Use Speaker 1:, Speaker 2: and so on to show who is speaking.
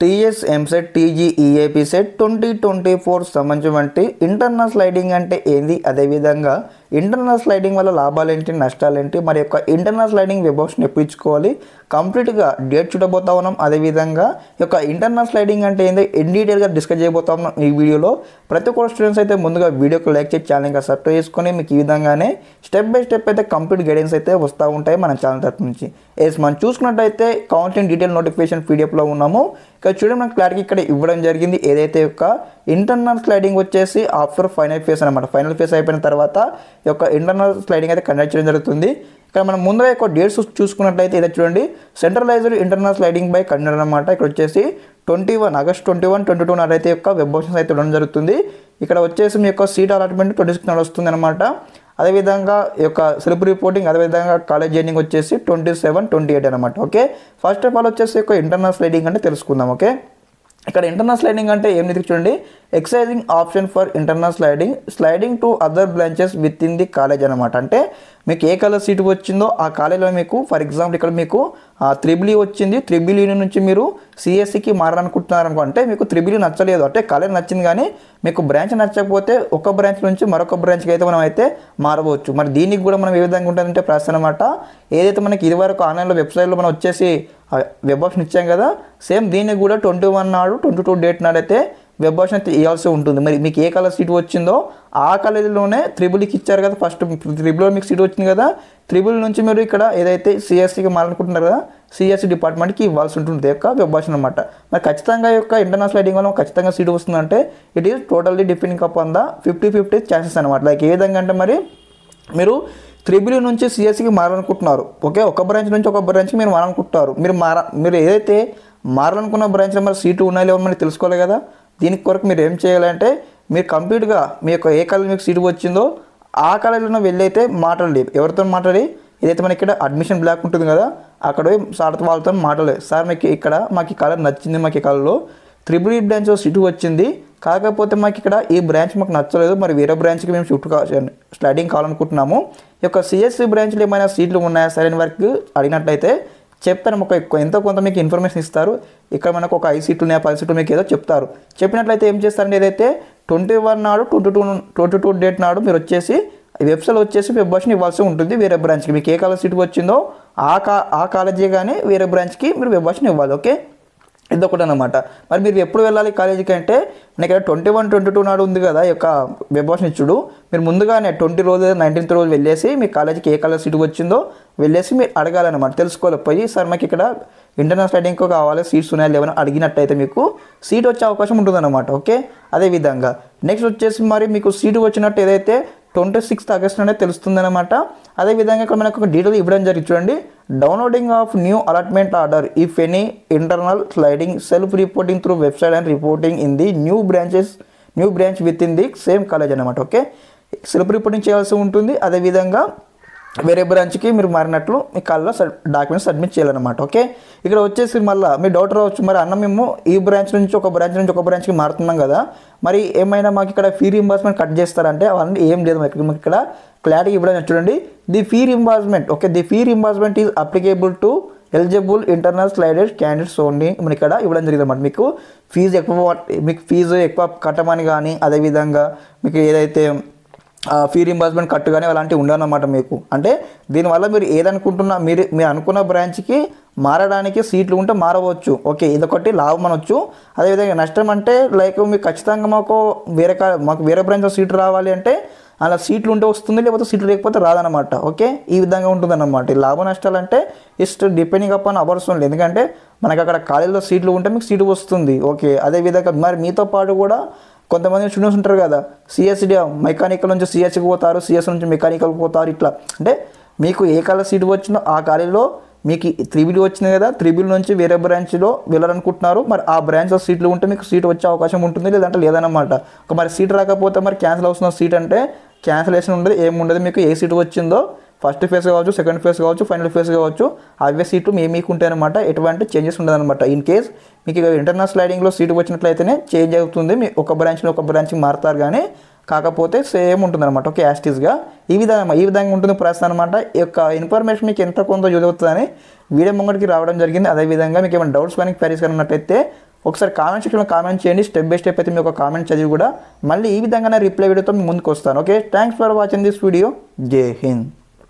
Speaker 1: TS EAMCET టీజీఈఏపీ set 2024 సంబంధించి internal sliding అంటే ఏంది, అదేవిధంగా ఇంటర్నల్ స్లైడింగ్ వల్ల లాభాలేంటి నష్టాలేంటి, మరి యొక్క ఇంటర్నల్ స్లైడింగ్ వెబ్ ఆప్షన్ ఎప్పుడు ఇచ్చుకోవాలి, కంప్లీట్గా డేట్ చూడబోతా ఉన్నాం. అదేవిధంగా ఈ యొక్క ఇంటర్నల్ స్లైడింగ్ అంటే ఏంది ఇన్ డీటెయిల్గా డిస్కస్ చేయబోతా ఉన్నాం ఈ వీడియోలో. ప్రతి ఒక్క స్టూడెంట్స్ అయితే ముందుగా వీడియోకి లైక్ చేసి ఛానల్గా సబ్స్క్రైబ్ చేసుకొని మీకు ఈ విధంగానే స్టెప్ బై స్టెప్ అయితే కంప్లీట్ గైడెన్స్ అయితే వస్తూ ఉంటాయి మన ఛానల్ తరఫు నుంచి. మనం చూసుకున్నట్టయితే కౌన్సిలింగ్ డీటెయిల్ నోటిఫికేషన్ పీడిఎఫ్లో ఉన్నాము. ఇక్కడ చూడండి మనకు క్లారిటీ ఇక్కడ ఇవ్వడం జరిగింది. ఏదైతే యొక్క ఇంటర్నల్ స్లైడింగ్ వచ్చేసి ఆఫ్టర్ ఫైనల్ ఫేస్ అనమాట. ఫైనల్ ఫేస్ అయిపోయిన తర్వాత ఈ యొక్క ఇంటర్నల్ స్లైడింగ్ అయితే కండక్ట్ చేయడం జరుగుతుంది. ఇక్కడ మనం ముందుగా యొక్క డేట్స్ చూసుకున్నట్లయితే ఇదే చూడండి, centralized internal sliding by conductor అనమాట. ఇక్కడ వచ్చేసి ఆగస్ట్ 21, 22 నాడైతే యొక్క వెబ్ ఆప్షన్స్ అయితే ఉండడం జరుగుతుంది. ఇక్కడ వచ్చేసి మీ యొక్క సీట్ అలాట్మెంట్ 26 నాడు వస్తుంది అనమాట. అదేవిధంగా ఈ యొక్క సెల్ఫ్ రిపోర్టింగ్, అదేవిధంగా కాలేజ్ జాయినింగ్ వచ్చేసి 27, 28 అనమాట. ఓకే, ఫస్ట్ ఆఫ్ ఆల్ వచ్చేసి యొక్క ఇంటర్నల్ స్లైడింగ్ అంటే తెలుసుకుందాం. ఓకే, ఇక్కడ ఇంటర్నల్ స్లైడింగ్ అంటే ఏమిటి చూడండి, excising option for internal sliding to other branches with in the college అనమాట. అంటే మీకు ఏ కలర్ సీట్ వచ్చిందో ఆ కాలేజ్లో మీకు ఫర్ ఎగ్జాంపుల్ ఇక్కడ మీకు త్రిబుల్ వచ్చింది, త్రిబుల్ నుంచి మీరు సిఎస్సికి మారాలనుకుంటున్నారు అనుకో, అంటే మీకు త్రిబుల్ నచ్చలేదు అంటే కాలేజ్ నచ్చింది కానీ మీకు బ్రాంచ్ నచ్చకపోతే ఒక బ్రాంచ్ నుంచి మరొక బ్రాంచ్కి అయితే మనం అయితే మారవచ్చు. మరి దీనికి కూడా మనం ఏ విధంగా ఉంటుందంటే ప్రాసెస్ అనమాట. ఏదైతే మనకి ఇదివరకు ఆన్లైన్లో వెబ్సైట్లో మనం వచ్చేసి వెబ్ ఆప్షన్ ఇచ్చాం కదా, సేమ్ దీనికి కూడా 21 నాడు 22 డేట్ నాడు అయితే వెబ్ ఆప్షన్ అయితే ఇవ్వాల్సి ఉంటుంది. మరి మీకు ఏ కలర్ సీట్ వచ్చిందో ఆ కాలేజీలోనే త్రిబుల్కి ఇచ్చారు కదా, ఫస్ట్ త్రిబుల్లో మీకు సీట్ వచ్చింది కదా, త్రిబుల్ నుంచి మీరు ఇక్కడ ఏదైతే సిఎస్సికి మారాలనుకుంటున్నారు కదా సిఎస్సి డిపార్ట్మెంట్కి ఇవ్వాల్సి ఉంటుంది యొక్క వెబ్ ఆప్షన్ అనమాట. మరి ఖచ్చితంగా యొక్క ఇంటర్నల్ స్లైడింగ్ వల్ల ఖచ్చితంగా సీట్ వస్తుందంటే it is totally depending upon the 50-50 chances అనమాట. లైక్ ఏ విధంగా అంటే మరి మీరు త్రిబుల్ నుంచి సిఎస్సికి మారాలనుకుంటున్నారు. ఓకే, ఒక బ్రాంచ్ నుంచి ఒక బ్రాంచ్కి మీరు మారాలనుకుంటున్నారు. మీరు ఏదైతే మారాలనుకున్న బ్రాంచ్లో మరి సీటు ఉన్నాయో లేవో మనకి తెలుసుకోవాలి కదా. దీనికి కొరకు మీరు ఏం చేయాలంటే మీరు కంప్లీట్గా మీ యొక్క ఏ కాలేజ్ మీకు సీటు వచ్చిందో ఆ కాలేజీలో వెళ్ళైతే మాట్లాడలేదు, ఎవరితో మాట్లాడి ఏదైతే మనకి ఇక్కడ అడ్మిషన్ బ్లాక్ ఉంటుంది కదా అక్కడ సార్ వాళ్ళతో మాట్లాడలేదు, సార్ మీకు ఇక్కడ మాకు ఈ కాలేజ్ నచ్చింది, మాకు ఈ కాలేజ్లో త్రిబుల్ బ్రాంచ్ సీటు వచ్చింది, కాకపోతే మాకు ఇక్కడ ఈ బ్రాంచ్ మాకు నచ్చలేదు, మరి వేరే బ్రాంచ్కి మేము స్లైడింగ్ కావాలనుకుంటున్నాము, ఈ యొక్క సిఎస్సి బ్రాంచ్లో ఏమైనా సీట్లు ఉన్నాయా సరే అని వరకు అడిగినట్లయితే చెప్తారు. ఎంతో కొంత మీకు ఇన్ఫర్మేషన్ ఇస్తారు. ఇక్కడ మనకు ఒక 5 సీట్లు ఉన్నాయి, 10 సీట్లు మీకు ఏదో చెప్తారు. చెప్పినట్లయితే ఏం చేస్తారంటే ఏదైతే 21 నాడు 22 డేట్ నాడు మీరు వచ్చేసి వెబ్సైట్ వచ్చేసి వెబ్ ఆప్షన్ ఇవ్వాల్సి ఉంటుంది వేరే బ్రాంచ్కి. మీకు ఏ కాలేజ్ సీట్ వచ్చిందో ఆ కాలేజీ కానీ వేరే బ్రాంచ్కి మీరు వెబ్ ఆప్షన్ ఇవ్వాలి. ఓకే, ఇది ఒకటి అనమాట. మరి మీరు ఎప్పుడు వెళ్ళాలి కాలేజీకి అంటే మనకి ఇక్కడ 21, 22 నాడు ఉంది కదా ఈ యొక్క వెబ్ ఆప్షన్ ఇచ్చుడు, మీరు ముందుగానే 20 రోజు 19th రోజు వెళ్ళేసి మీ కాలేజీకి ఏ కాలేజ్ సీట్ వచ్చిందో వెళ్ళేసి మీరు అడగాలన్నమాట. తెలుసుకోవాలి పోయి సార్ మాకు ఇక్కడ ఇంటర్నల్ స్లైడింగ్ కావాలి, సీట్స్ ఉన్నాయా లేవని అడిగినట్టయితే మీకు సీట్ వచ్చే అవకాశం ఉంటుందన్నమాట. ఓకే, అదేవిధంగా నెక్స్ట్ వచ్చేసి మరి మీకు సీటు వచ్చినట్టు ఏదైతే 26th ఆగస్ట్ అనేది తెలుస్తుందన్నమాట. అదేవిధంగా ఇక్కడ మనకు ఒక డీటెయిల్ ఇవ్వడం జరిగింది చూడండి, downloading of new allotment order if any internal sliding self reporting through website and reporting in the new branch with in the same college అనమాట. ఓకే, సెల్ఫ్ రిపోర్టింగ్ చేయాల్సి ఉంటుంది. అదేవిధంగా వేరే బ్రాంచ్కి మీరు మారినట్లు మీ కాల్లో డాక్యుమెంట్స్ సబ్మిట్ చేయాలన్నమాట. ఓకే, ఇక్కడ వచ్చేసి మళ్ళీ మీ డౌట్ రావచ్చు, మరి అన్న మేము ఈ బ్రాంచ్ నుంచి ఒక బ్రాంచ్కి మారుతున్నాం కదా, మరి ఏమైనా మాకు ఇక్కడ ఫీ రీంబర్స్మెంట్ కట్ చేస్తారంటే అవన్నీ ఏం లేదు. మాకు ఇక్కడ క్లారిటీ ఇవ్వడం చూడండి, the fee reimbursement. Okay, the fee reimbursement is applicable to eligible internal slided candidates only. మనకి ఇక్కడ ఇవ్వడం జరిగింది అన్నమాట. మీకు ఫీజు ఎక్కువ కట్టమని కానీ అదేవిధంగా మీకు ఏదైతే ఫీ రీంబర్స్మెంట్ కట్టు కానీ అలాంటివి ఉండవన్నమాట మీకు. అంటే దీనివల్ల మీరు ఏదనుకుంటున్నా మీరు అనుకున్న బ్రాంచ్కి మారడానికి సీట్లు ఉంటే మారవచ్చు. ఓకే, ఇదొకటి లాభం అనొచ్చు. అదేవిధంగా నష్టం అంటే లైక్ మీకు ఖచ్చితంగా మాకు వేరే బ్రాంచ్లో సీట్లు రావాలి అంటే అలా సీట్లు ఉంటే వస్తుంది, లేకపోతే సీట్లు లేకపోతే రాదనమాట. ఓకే, ఈ విధంగా ఉంటుందన్నమాట. ఈ లాభ నష్టాలు అంటే ఇస్ట్ డిపెండింగ్ అపాన్ అవర్స్ ఓన్లీ. ఎందుకంటే మనకు అక్కడ కాలేజీలో సీట్లు ఉంటే మీకు సీటు వస్తుంది. ఓకే, అదేవిధంగా మరి మీతో పాటు కూడా కొంతమంది స్టూడెంట్స్ ఉంటారు కదా, సిఎస్సి మెకానికల్ నుంచి సిఎస్సికి పోతారు, సిఎస్ నుంచి మెకానికల్కి పోతారు. ఇట్లా అంటే మీకు ఏ కాలేజ్ సీటు వచ్చినా ఆ కాలేజీలో మీకు త్రిబుల్ వచ్చింది కదా, త్రిబుల్ నుంచి వేరే బ్రాంచ్లో వెళ్ళాలనుకుంటున్నారు, మరి ఆ బ్రాంచ్లో సీట్లు ఉంటే మీకు సీట్ వచ్చే అవకాశం ఉంటుంది, లేదంటే లేదన్నమాట. మరి సీట్ రాకపోతే మరి క్యాన్సిల్ అవుతున్న సీట్ అంటే క్యాన్సిలేషన్ ఉండదు, ఏముండదు. మీకు ఏ సీటు వచ్చిందో ఫస్ట్ ఫేజ్ కావచ్చు, సెకండ్ ఫేజ్ కావచ్చు, ఫైనల్ ఫేజ్ కావచ్చు, అవే సీట్లు మీకు ఉంటాయన్నమాట. ఎటువంటి చేంజెస్ ఉండదన్నమాట. ఇన్ కేస్ మీకు ఇంటర్నల్ స్లైడింగ్లో సీటు వచ్చినట్లయితేనే చేంజ్ అవుతుంది, మీ ఒక బ్రాంచ్లో ఒక బ్రాంచ్కి మారుతారు కానీ కాకపోతే సేమ్ ఉంటుంది అనమాట. ఓకే, యాస్టీస్గా ఈ విధంగా ఉంటుంది ప్రాసెస్ అనమాట. ఈ యొక్క ఇన్ఫర్మేషన్ మీకు ఎంత కొంత యూజ్ అవుతుందని వీడియో ముంగడికి రావడం జరిగింది. అదేవిధంగా మీకు ఏమైనా డౌట్స్ కానీ క్వైరీస్ కానీ ఉన్నట్టయితే ఒకసారి కామెంట్ సెక్షన్లో కామెంట్ చేయండి. స్టెప్ బై స్టెప్ అయితే మీ ఒక కామెంట్ చదివి కూడా మళ్ళీ ఈ విధంగానే రిప్లై వీడియోతో ముందుకు వస్తాను. Okay, thanks for watching this video. జై హింద్.